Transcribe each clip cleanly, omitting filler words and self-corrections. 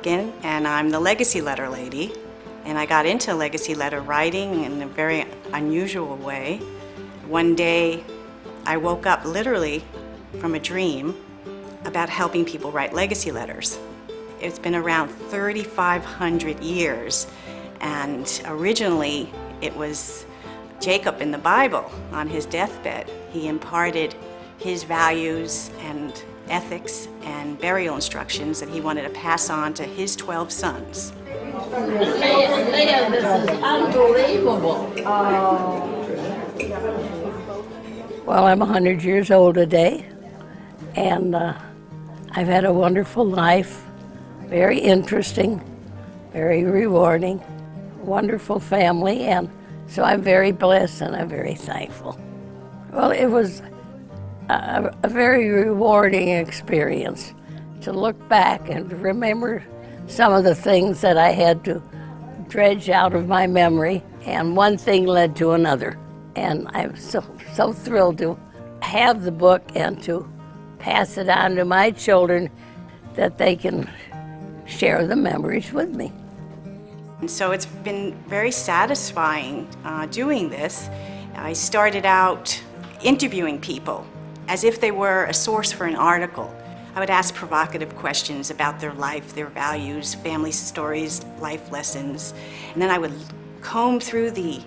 Larkin, and I'm the legacy letter lady. And I got into legacy letter writing in a very unusual way. One day, I woke up literally from a dream about helping people write legacy letters. It's been around 3,500 years, and originally it was Jacob in the Bible on his deathbed. He imparted his values and ethics and burial instructions that he wanted to pass on to his 12 sons. Leah, this is unbelievable. Well, I'm 100 years old today, and I've had a wonderful life, very interesting, very rewarding, wonderful family, and so I'm very blessed and I'm very thankful. Well, it was a very rewarding experience to look back and to remember some of the things that I had to dredge out of my memory, and one thing led to another. And I'm so thrilled to have the book and to pass it on to my children that they can share the memories with me. And so it's been very satisfying doing this. I started out interviewing people as if they were a source for an article. I would ask provocative questions about their life, their values, family stories, life lessons, and then I would comb through the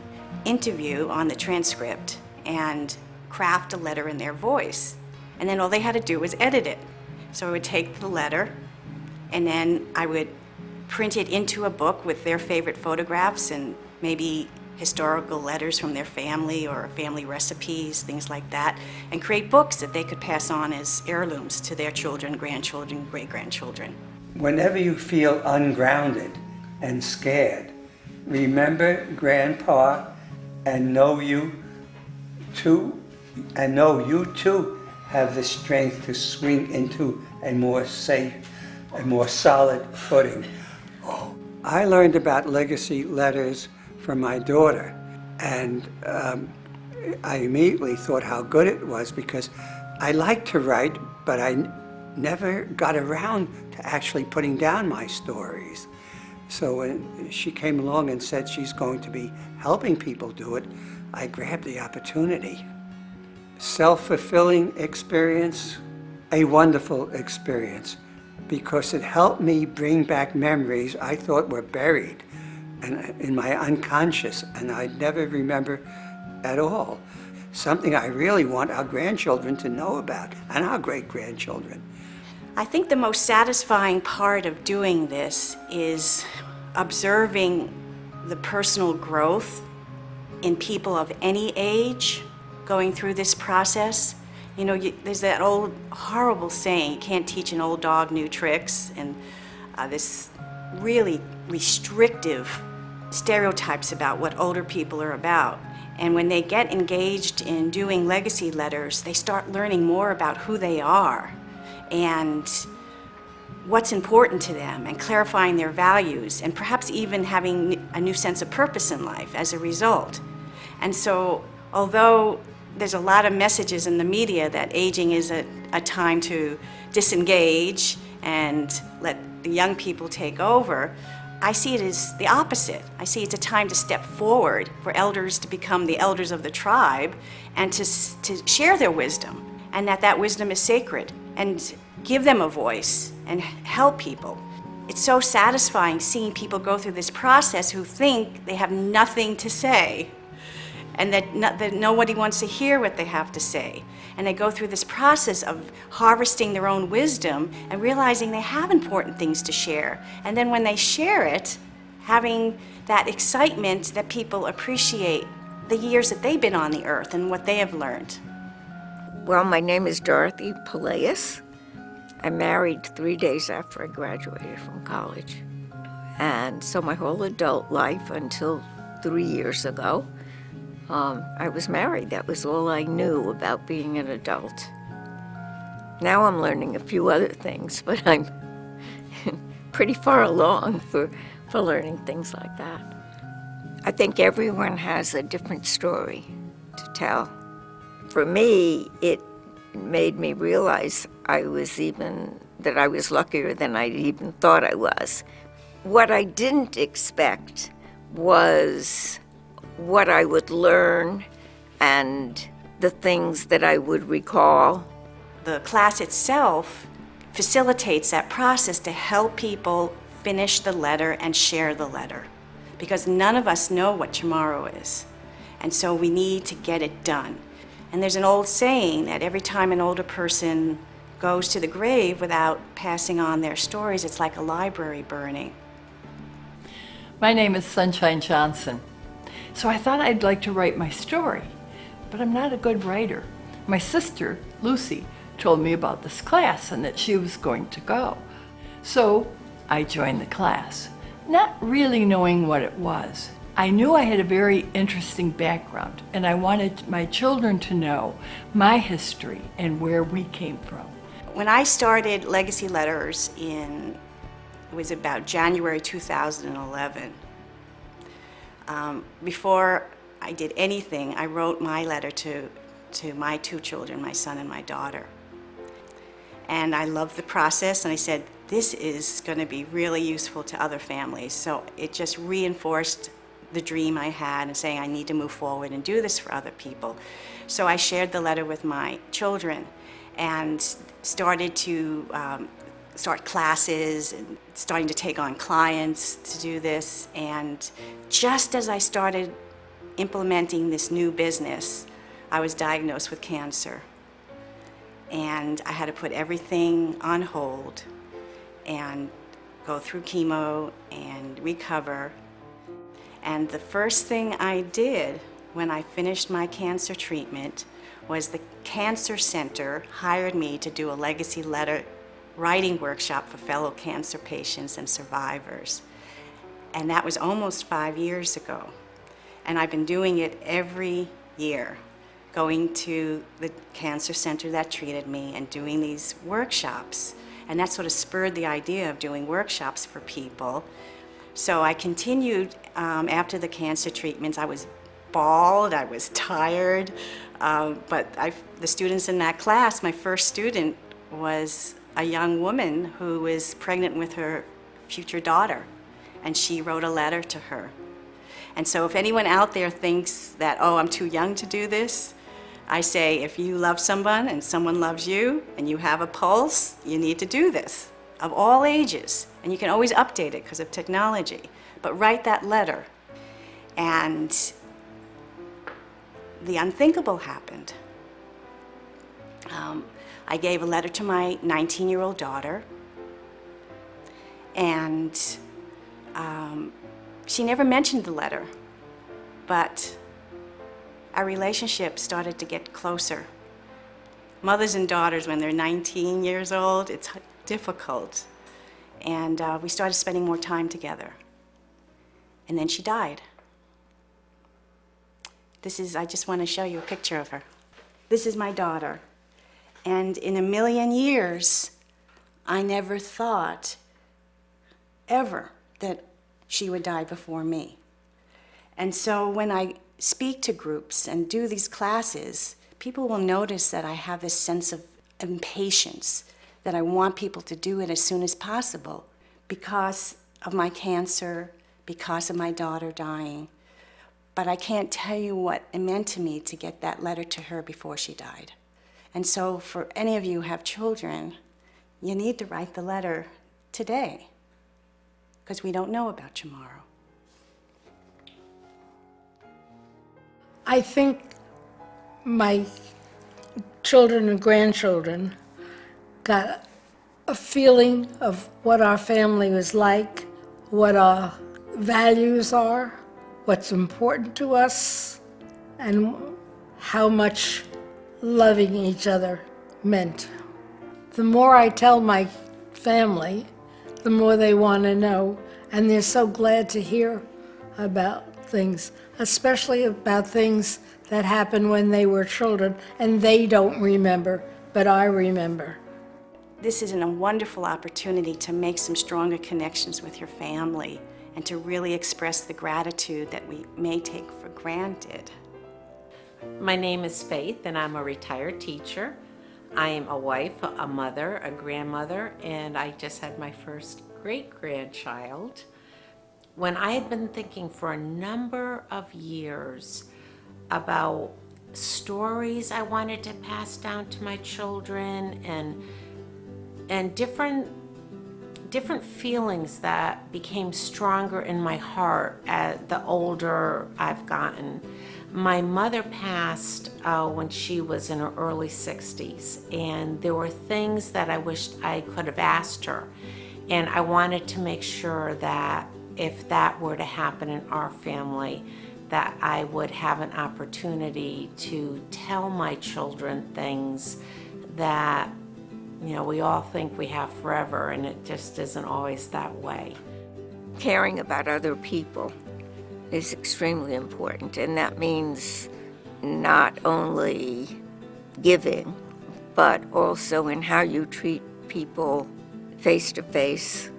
interview on the transcript and craft a letter in their voice. And then all they had to do was edit it. So I would take the letter and then I would print it into a book with their favorite photographs and maybe historical letters from their family or family recipes, things like that, and create books that they could pass on as heirlooms to their children, grandchildren, great-grandchildren. Whenever you feel ungrounded and scared, remember Grandpa and know you too have the strength to swing into a more safe, a more solid footing. I learned about legacy letters from my daughter, and I immediately thought how good it was, because I like to write, but I never got around to actually putting down my stories. So when she came along and said she's going to be helping people do it, I grabbed the opportunity. Self-fulfilling experience, a wonderful experience, because it helped me bring back memories I thought were buried and in my unconscious, and I'd never remember at all. Something I really want our grandchildren to know about, and our great-grandchildren. I think the most satisfying part of doing this is observing the personal growth in people of any age going through this process. You know, there's that old horrible saying, you can't teach an old dog new tricks, and this really restrictive stereotypes about what older people are about. And when they get engaged in doing legacy letters, they start learning more about who they are and what's important to them, and clarifying their values, and perhaps even having a new sense of purpose in life as a result. And so, although there's a lot of messages in the media that aging is a time to disengage and let the young people take over, I see it as the opposite. I see it's a time to step forward for elders to become the elders of the tribe and to share their wisdom, and that wisdom is sacred, and give them a voice and help people. It's so satisfying seeing people go through this process who think they have nothing to say, and that nobody wants to hear what they have to say. And they go through this process of harvesting their own wisdom and realizing they have important things to share. And then when they share it, having that excitement that people appreciate the years that they've been on the earth and what they have learned. Well, my name is Dorothy Peleus. I married 3 days after I graduated from college. And so my whole adult life until 3 years ago, I was married. That was all I knew about being an adult. Now I'm learning a few other things, but I'm pretty far along for learning things like that. I think everyone has a different story to tell. For me, it made me realize I was even that I was luckier than I even thought I was. What I didn't expect was what I would learn and the things that I would recall. The class itself facilitates that process to help people finish the letter and share the letter, because none of us know what tomorrow is. And so we need to get it done. And there's an old saying that every time an older person goes to the grave without passing on their stories, it's like a library burning. My name is Sunshine Johnson. So I thought I'd like to write my story, but I'm not a good writer. My sister, Lucy, told me about this class and that she was going to go. So I joined the class, not really knowing what it was. I knew I had a very interesting background, and I wanted my children to know my history and where we came from. When I started Legacy Letters it was about January 2011. Before I did anything, I wrote my letter to my two children, my son and my daughter. And I loved the process, and I said, this is going to be really useful to other families. So it just reinforced the dream I had and saying I need to move forward and do this for other people. So I shared the letter with my children and started to start classes and starting to take on clients to do this. And just as I started implementing this new business, I was diagnosed with cancer. And I had to put everything on hold and go through chemo and recover. And the first thing I did when I finished my cancer treatment was the Cancer Center hired me to do a legacy letter writing workshop for fellow cancer patients and survivors. And that was almost 5 years ago. And I've been doing it every year, going to the cancer center that treated me and doing these workshops. And that sort of spurred the idea of doing workshops for people. So I continued after the cancer treatments. I was bald, I was tired, but the students in that class, my first student was a young woman who was pregnant with her future daughter, and she wrote a letter to her. And so if anyone out there thinks that, oh, I'm too young to do this, I say if you love someone and someone loves you and you have a pulse, you need to do this, of all ages. And you can always update it because of technology. But write that letter. And the unthinkable happened. I gave a letter to my 19-year-old daughter, and she never mentioned the letter, but our relationship started to get closer. Mothers and daughters, when they're 19 years old, it's difficult. And we started spending more time together. And then she died. I just want to show you a picture of her. This is my daughter. And in a million years, I never thought ever that she would die before me. And so when I speak to groups and do these classes, people will notice that I have this sense of impatience, that I want people to do it as soon as possible because of my cancer, because of my daughter dying. But I can't tell you what it meant to me to get that letter to her before she died. And so for any of you who have children, you need to write the letter today, because we don't know about tomorrow. I think my children and grandchildren got a feeling of what our family was like, what our values are, what's important to us, and how much loving each other meant. The more I tell my family, the more they want to know, and they're so glad to hear about things, especially about things that happened when they were children, and they don't remember, but I remember. This is a wonderful opportunity to make some stronger connections with your family and to really express the gratitude that we may take for granted. My name is Faith, and I'm a retired teacher. I am a wife, a mother, a grandmother, and I just had my first great-grandchild. When I had been thinking for a number of years about stories I wanted to pass down to my children and different feelings that became stronger in my heart as the older I've gotten. My mother passed when she was in her early 60s, and there were things that I wished I could have asked her. And I wanted to make sure that if that were to happen in our family, that I would have an opportunity to tell my children things that, you know, we all think we have forever, and it just isn't always that way. Caring about other people is extremely important, and that means not only giving, but also in how you treat people face to face.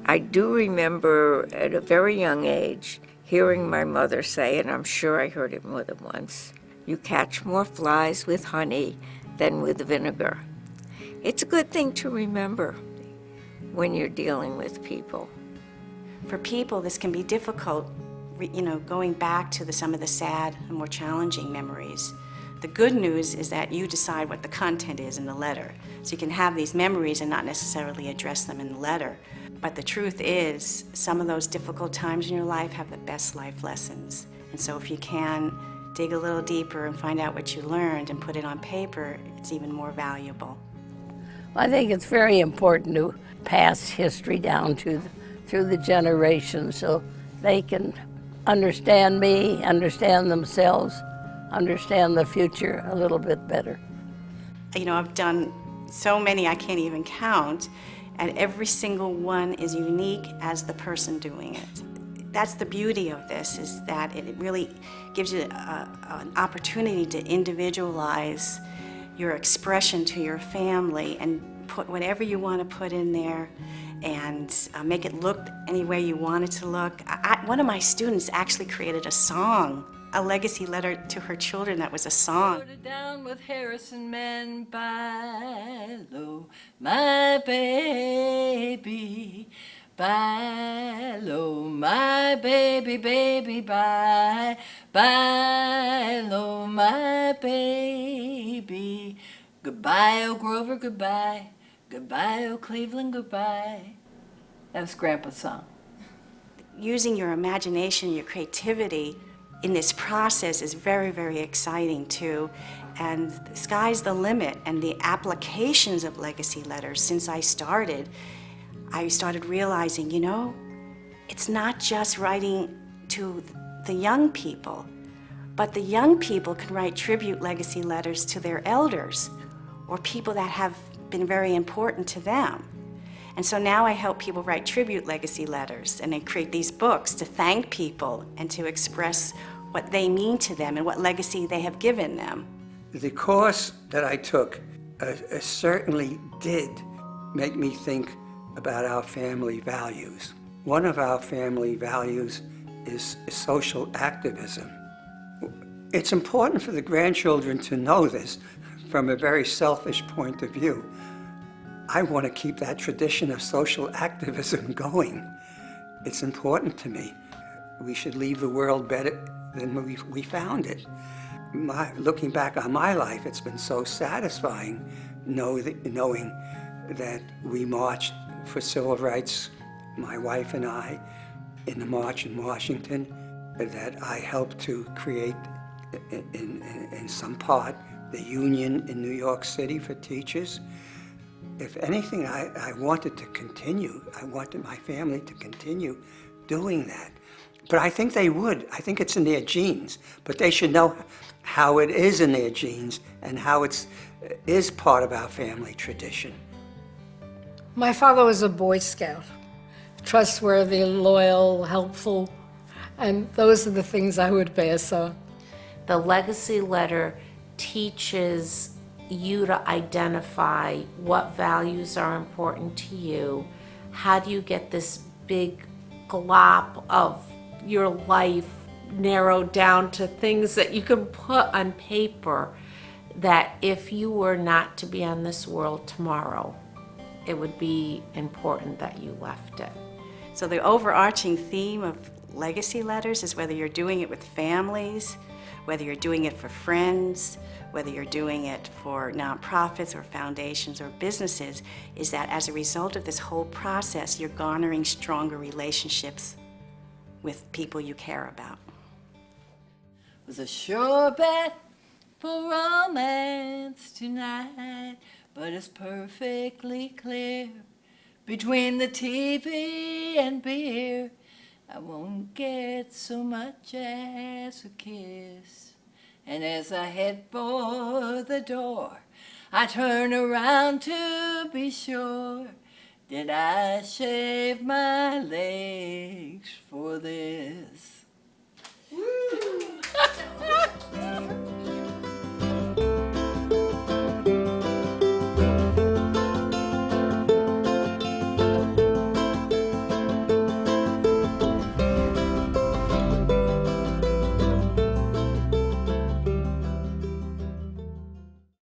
I do remember at a very young age hearing my mother say, and I'm sure I heard it more than once, "You catch more flies with honey than with vinegar." It's a good thing to remember when you're dealing with people. For people, this can be difficult, you know, going back to some of the sad and more challenging memories. The good news is that you decide what the content is in the letter. So you can have these memories and not necessarily address them in the letter. But the truth is, some of those difficult times in your life have the best life lessons. And so if you can dig a little deeper and find out what you learned and put it on paper, it's even more valuable. I think it's very important to pass history down through the generations so they can understand me, understand themselves, understand the future a little bit better. You know, I've done so many I can't even count, and every single one is unique as the person doing it. That's the beauty of this, is that it really gives you an opportunity to individualize your expression to your family and put whatever you want to put in there and make it look any way you want it to look. One of my students actually created a song, a legacy letter to her children that was a song. Put it down with Harrison Men by low, my baby. By low, my baby, baby, bye. By low, my baby. Goodbye, oh Grover, goodbye. Goodbye, oh Cleveland, goodbye. That was Grandpa's song. Using your imagination, your creativity in this process is very, very exciting too. And the sky's the limit. And the applications of legacy letters, since I started realizing, you know, it's not just writing to the young people, but the young people can write tribute legacy letters to their elders or people that have been very important to them. And so now I help people write tribute legacy letters, and they create these books to thank people and to express what they mean to them and what legacy they have given them. The course that I took certainly did make me think about our family values. One of our family values is social activism. It's important for the grandchildren to know this from a very selfish point of view. I want to keep that tradition of social activism going. It's important to me. We should leave the world better than we found it. Looking back on my life, it's been so satisfying knowing that we marched for civil rights, my wife and I, in the march in Washington, that I helped to create, in some part, the union in New York City for teachers. If anything, I wanted to continue. I wanted my family to continue doing that. But I think they would. I think it's in their genes. But they should know how it is in their genes and how it is part of our family tradition. My father was a Boy Scout, trustworthy, loyal, helpful, and those are the things I would pass on. The legacy letter teaches you to identify what values are important to you. How do you get this big glop of your life narrowed down to things that you can put on paper that if you were not to be on this world tomorrow, it would be important that you left it. So the overarching theme of legacy letters is whether you're doing it with families, whether you're doing it for friends, whether you're doing it for nonprofits or foundations or businesses, is that as a result of this whole process, you're garnering stronger relationships with people you care about. Was a sure bet for romance tonight, but it's perfectly clear between the TV and beer, I won't get so much as a kiss. And as I head for the door, I turn around to be sure. Did I shave my legs for this? Woo!